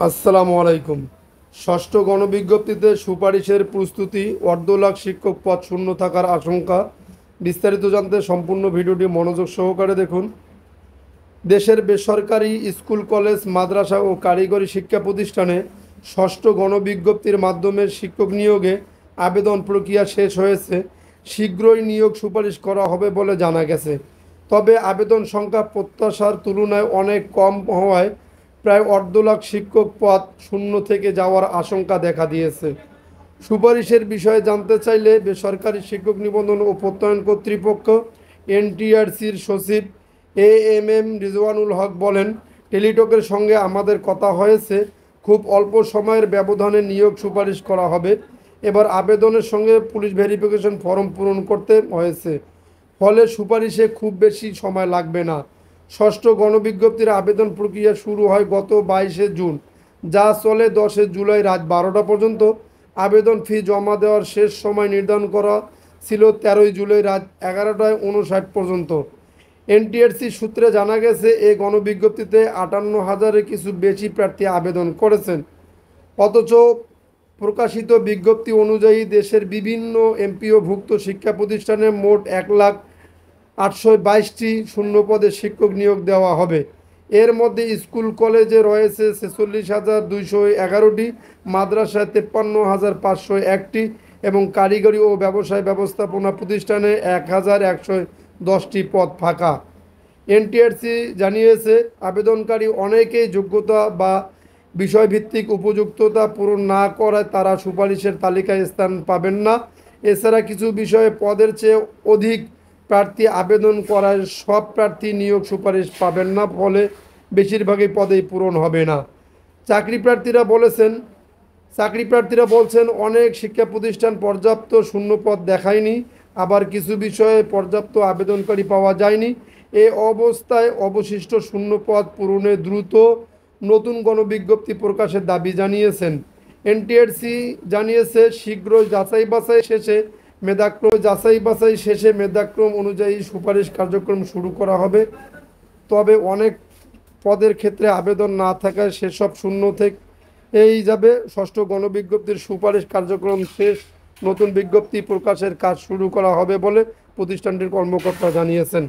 আসসালামু আলাইকুম। ষষ্ঠ গণবিজ্ঞপ্তিতে সুপারিশের প্রস্তুতি, অর্ধ লাখ শিক্ষক পদ শূন্য থাকার আশঙ্কা। বিস্তারিত জানতে সম্পূর্ণ ভিডিওটি মনোযোগ সহকারে দেখুন। দেশের বেসরকারি স্কুল, কলেজ, মাদ্রাসা ও কারিগরি শিক্ষা প্রতিষ্ঠানে ষষ্ঠ গণবিজ্ঞপ্তির মাধ্যমে শিক্ষক নিয়োগে আবেদন প্রক্রিয়া শেষ হয়েছে। শীঘ্রই নিয়োগ সুপারিশ করা হবে বলে জানা গেছে। তবে আবেদন সংখ্যা প্রত্যাশার তুলনায় অনেক কম হওয়ায় প্রায় অর্ধ লাখ শিক্ষক পদ শূন্য থেকে যাওয়ার আশঙ্কা দেখা দিয়েছে। সুপারিশের বিষয়ে জানতে চাইলে বেসরকারি শিক্ষক নিবন্ধন ও প্রত্যয়ন কর্তৃপক্ষ এনটিআরসির সচিব এএমএম রিজওয়ানুল হক বলেন, টেলিটকের সঙ্গে আমাদের কথা হয়েছে, খুব অল্প সময়ের ব্যবধানে নিয়োগ সুপারিশ করা হবে। এবার আবেদনের সঙ্গে পুলিশ ভেরিফিকেশন ফর্ম পূরণ করতে হয়েছে, ফলে সুপারিশে খুব বেশি সময় লাগবে না। ষষ্ঠ গণবিজ্ঞপ্তির আবেদন প্রক্রিয়া শুরু হয় গত 22শে জুন, যা চলে 10শে জুলাই রাত 12টা পর্যন্ত। আবেদন ফি জমা দেওয়ার শেষ সময় নির্ধারণ করা ছিল 13ই জুলাই রাত 11টা 59 পর্যন্ত। এনটিআরসি সূত্রে জানা গেছে, এই গণবিজ্ঞপ্তিতে 58,000-এর কিছু বেশি প্রার্থী আবেদন করেছেন। অথচ প্রকাশিত বিজ্ঞপ্তি অনুযায়ী দেশের বিভিন্ন এমপিওভুক্ত শিক্ষা প্রতিষ্ঠানে মোট 1,822টি শূন্য পদে শিক্ষক নিয়োগ দেওয়া হবে। এর মধ্যে স্কুল, কলেজে রয়েছে 46,211টি, মাদ্রাসায় 53,501টি এবং কারিগরি ও ব্যবসায় ব্যবস্থাপনা প্রতিষ্ঠানে 1,110টি পদ ফাঁকা। এনটিআরসি জানিয়েছে, আবেদনকারী অনেকেই যোগ্যতা বা বিষয়ভিত্তিক উপযুক্ততা পূরণ না করায় তারা সুপারিশের তালিকায় স্থান পাবেন না। এছাড়া কিছু বিষয়ে পদের চেয়ে অধিক প্রার্থী আবেদন করায় সব প্রার্থী নিয়োগ সুপারিশ পাবেন না, ফলে বেশিরভাগই পদেই পূরণ হবে না। চাকরি প্রার্থীরা বলছেন, অনেক শিক্ষা প্রতিষ্ঠান পর্যাপ্ত শূন্য পদ দেখায়নি, আবার কিছু বিষয়ে পর্যাপ্ত আবেদনকারী পাওয়া যায়নি। এ অবস্থায় অবশিষ্ট শূন্য পদ পূরণে দ্রুত নতুন গণবিজ্ঞপ্তি প্রকাশের দাবি জানিয়েছেন। এনটিআরসি জানিয়েছে, শীঘ্রই যাচাই শেষে মেধাক্রম অনুযায়ী সুপারিশ কার্যক্রম শুরু করা হবে। তবে অনেক পদের ক্ষেত্রে আবেদন না থাকায় সেসব শূন্য থেকেই যাবে। ষষ্ঠ গণবিজ্ঞপ্তির সুপারিশ কার্যক্রম শেষ, নতুন বিজ্ঞপ্তি প্রকাশের কাজ শুরু করা হবে বলে প্রতিষ্ঠানটির কর্মকর্তা জানিয়েছেন।